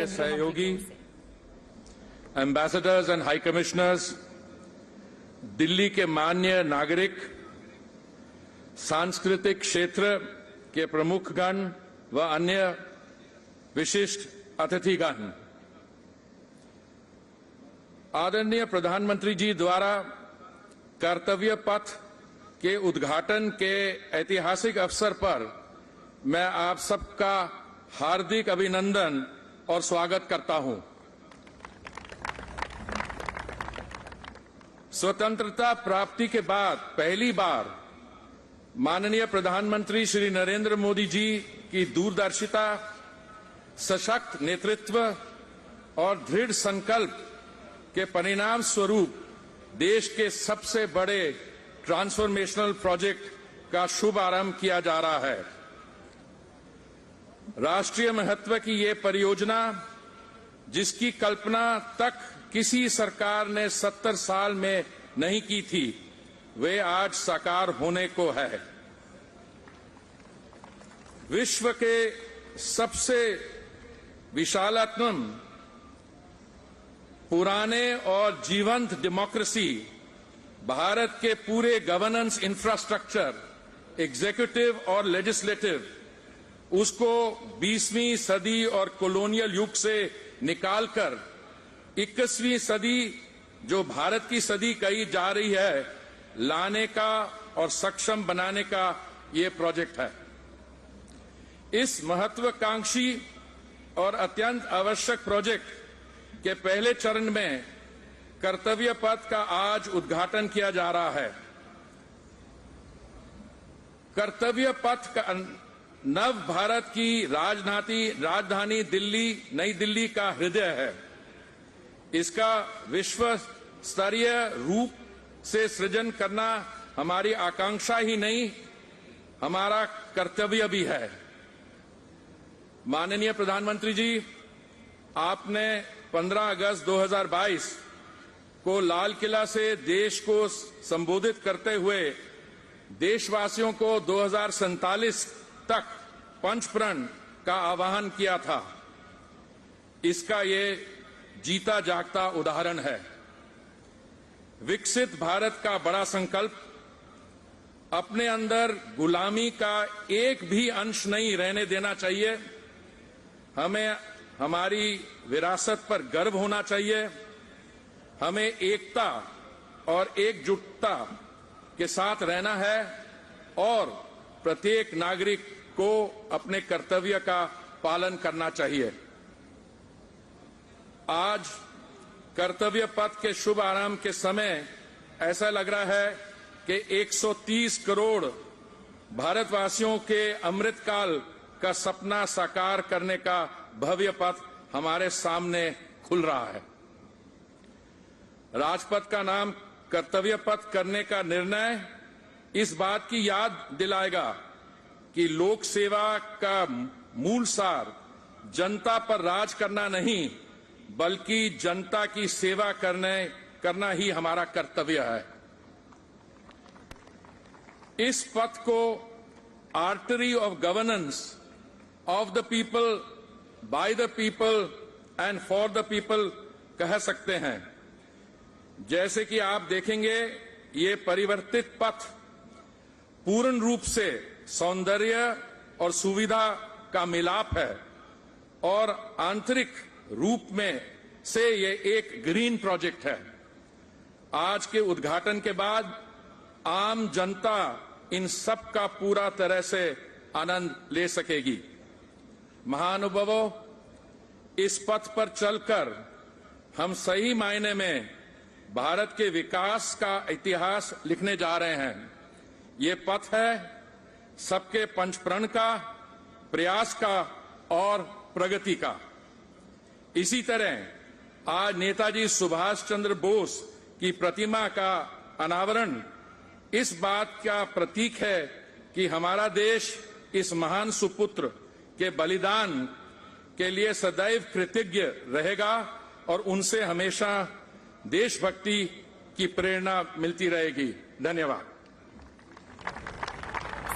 मेरे सहयोगी, ambassadors and high commissioners, Delhi के मान्य नागरिक, सांस्कृतिक क्षेत्र के प्रमुखगण व अन्य विशिष्ट अतिथिगण, आदरणीय प्रधानमंत्री जी द्वारा कर्तव्य पथ के उद्घाटन के ऐतिहासिक अवसर पर मैं आप सबका हार्दिक अभिनंदन और स्वागत करता हूं। स्वतंत्रता प्राप्ति के बाद पहली बार माननीय प्रधानमंत्री श्री नरेंद्र मोदी जी की दूरदर्शिता, सशक्त नेतृत्व और दृढ़ संकल्प के परिणाम स्वरूप देश के सबसे बड़े ट्रांसफॉर्मेशनल प्रोजेक्ट का शुभारंभ किया जा रहा है। राष्ट्रीय महत्व की ये परियोजना, जिसकी कल्पना तक किसी सरकार ने 70 साल में नहीं की थी, वे आज साकार होने को है। विश्व के सबसे विशालतम, पुराने और जीवंत डेमोक्रेसी भारत के पूरे गवर्नेंस इंफ्रास्ट्रक्चर, एग्जीक्यूटिव और लेजिस्लेटिव, उसको 20वीं सदी और कॉलोनियल युग से निकालकर 21वीं सदी, जो भारत की सदी कही जा रही है, लाने का और सक्षम बनाने का ये प्रोजेक्ट है। इस महत्वाकांक्षी और अत्यंत आवश्यक प्रोजेक्ट के पहले चरण में कर्तव्य पथ का आज उद्घाटन किया जा रहा है। कर्तव्य पथ का नव भारत की राजधानी दिल्ली, नई दिल्ली का हृदय है। इसका विश्व स्तरीय रूप से सृजन करना हमारी आकांक्षा ही नहीं, हमारा कर्तव्य भी है। माननीय प्रधानमंत्री जी, आपने 15 अगस्त 2022 को लाल किला से देश को संबोधित करते हुए देशवासियों को 2047 तक पंचप्रण का आह्वान किया था। इसका ये जीता जागता उदाहरण है। विकसित भारत का बड़ा संकल्प अपने अंदर गुलामी का एक भी अंश नहीं रहने देना चाहिए। हमें हमारी विरासत पर गर्व होना चाहिए। हमें एकता और एकजुटता के साथ रहना है और प्रत्येक नागरिक को अपने कर्तव्य का पालन करना चाहिए। आज कर्तव्य पथ के शुभ आरंभ के समय ऐसा लग रहा है कि 130 करोड़ भारतवासियों के अमृतकाल का सपना साकार करने का भव्य पथ हमारे सामने खुल रहा है। राजपथ का नाम कर्तव्य पथ करने का निर्णय इस बात की याद दिलाएगा कि लोक सेवा का मूल सार जनता पर राज करना नहीं, बल्कि जनता की सेवा करना ही हमारा कर्तव्य है। इस पथ को artery of governance of the people, by the people and for the people कह सकते हैं। जैसे कि आप देखेंगे, ये परिवर्तित पथ पूर्ण रूप से सौंदर्य और सुविधा का मिलाप है और आंतरिक रूप में से ये एक ग्रीन प्रोजेक्ट है। आज के उद्घाटन के बाद आम जनता इन सब का पूरा तरह से आनंद ले सकेगी। महानुभावों, इस पथ पर चलकर हम सही मायने में भारत के विकास का इतिहास लिखने जा रहे हैं। ये पथ है सबके पंचप्रण का, प्रयास का और प्रगति का। इसी तरह आज नेताजी सुभाष चंद्र बोस की प्रतिमा का अनावरण इस बात का प्रतीक है कि हमारा देश इस महान सुपुत्र के बलिदान के लिए सदैव कृतज्ञ रहेगा और उनसे हमेशा देशभक्ति की प्रेरणा मिलती रहेगी। धन्यवाद।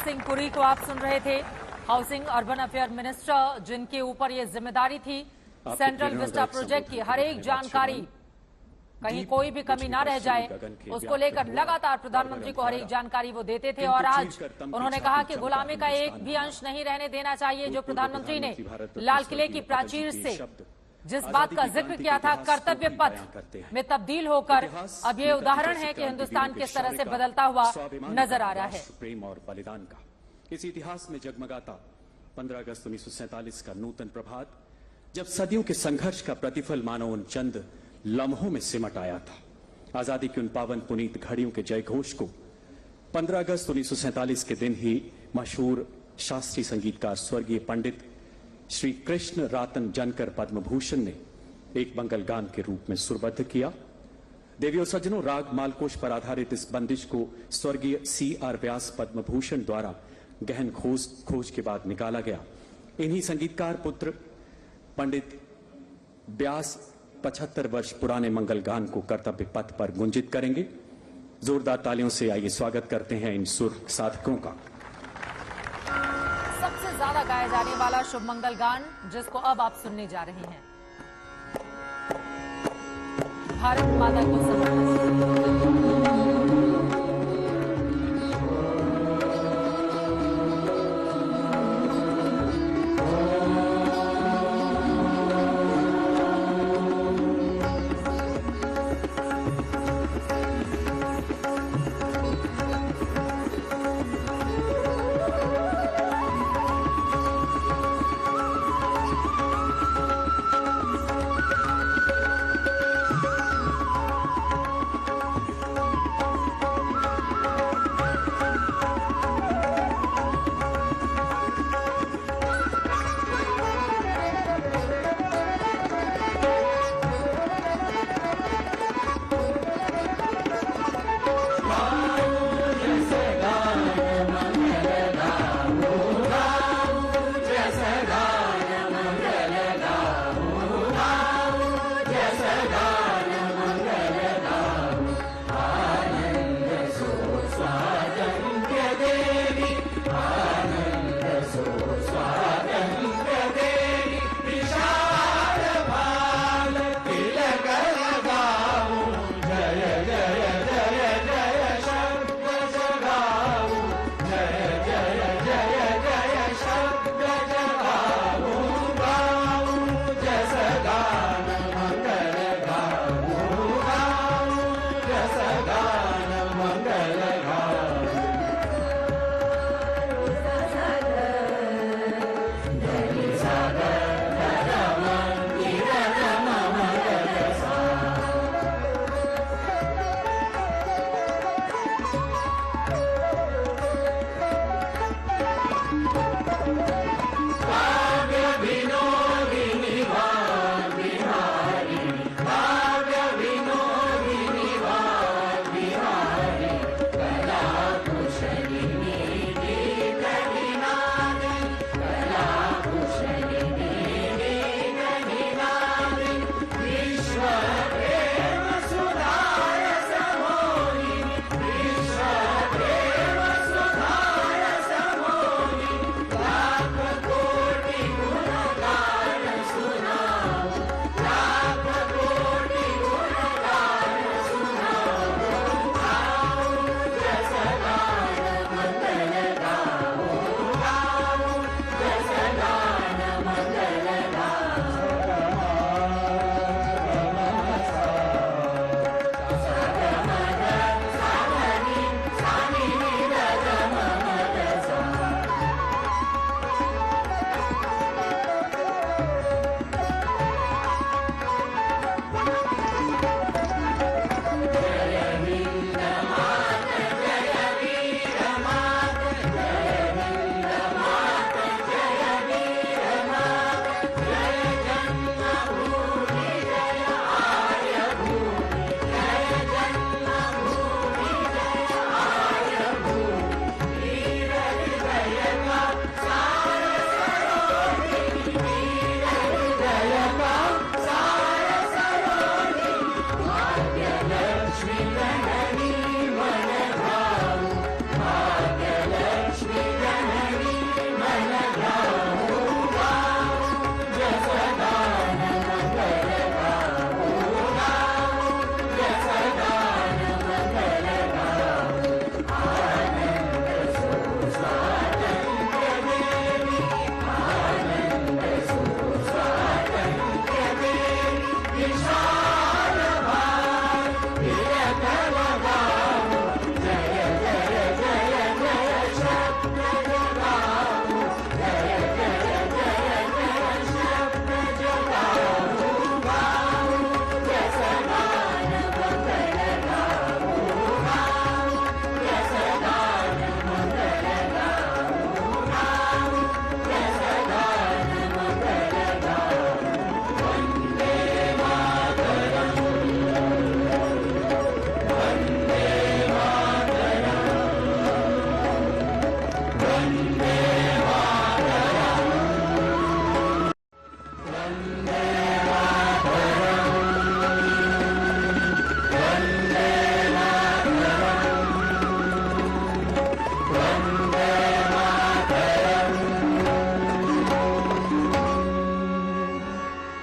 सिंह पुरी को आप सुन रहे थे, हाउसिंग अर्बन अफेयर मिनिस्टर, जिनके ऊपर ये जिम्मेदारी थी सेंट्रल विस्टा प्रोजेक्ट की हर एक जानकारी, कहीं कोई भी कमी ना रह जाए, उसको लेकर लगातार प्रधानमंत्री को हर एक जानकारी वो देते थे। और आज उन्होंने कहा कि गुलामी का एक भी अंश नहीं रहने देना चाहिए। जो प्रधानमंत्री ने लाल किले की प्राचीर से जिस बात का जिक्र किया था, कर्तव्य पथ में तब्दील होकर अब ये उदाहरण है कि हिंदुस्तान किस तरह से बदलता हुआ नजर आ रहा है। प्रेम और बलिदान का इस इतिहास में जगमगाता 15 अगस्त 1947 का नूतन प्रभात, जब सदियों के संघर्ष का प्रतिफल मानो उन चंद लम्हों में सिमट आया था। आजादी की उन पावन पुनीत घड़ियों के जय घोष को 15 अगस्त 1947 के दिन ही मशहूर शास्त्रीय संगीतकार स्वर्गीय पंडित श्री कृष्ण रातन जनकर पद्म भूषण ने एक मंगल गान के रूप में सुरबद्ध किया। देवियों सज्जनों, राग मालकोश पर आधारित इस बंदिश को स्वर्गीय C.R. व्यास पद्म भूषण द्वारा गहन खोज के बाद निकाला गया। इन्हीं संगीतकार पुत्र पंडित व्यास 75 वर्ष पुराने मंगल गान को कर्तव्य पथ पर गुंजित करेंगे। जोरदार तालियों से आइए स्वागत करते हैं इन सुर साधकों का। सबसे ज्यादा गाया जाने वाला शुभ मंगल गान, जिसको अब आप सुनने जा रहे हैं, भारत माता को समर्पित।